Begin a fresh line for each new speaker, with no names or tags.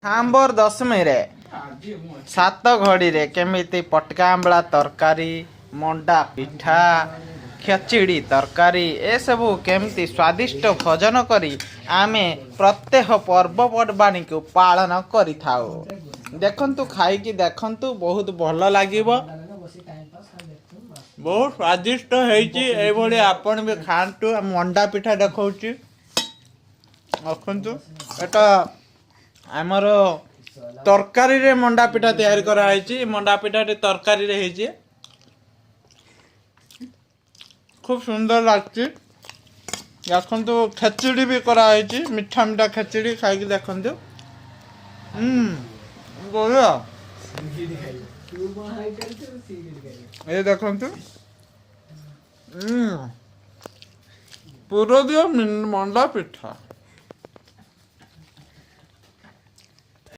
सांबर दशमी रे 7 घड़ी रे केमिति पटका आंबला तरकारी मंडा पिठा खेचड़ी तरकारी ए सबू केमिति स्वादिष्ट भोजन करी आमे प्रत्येक पर्वपर्वाणी को पालन करि थाउ। देखंतु खाइकी देखंतु बहुत भल लागिबो, बहुत स्वादिष्ट हेची। ए भली आपण भी खांतु। मंडा पिठा देखौची देखंतु, एटा आमर तरकारी रे मंडा पिठा तैयारी करा है। मंडा पिठा तरकारी रे है, खूब सुंदर लगती। देखो खेचड़ी भी करा है, मीठा मीठा खेचड़ी खाई देखो। बढ़िया ये देखो पूरा दियो मंडा पिठा।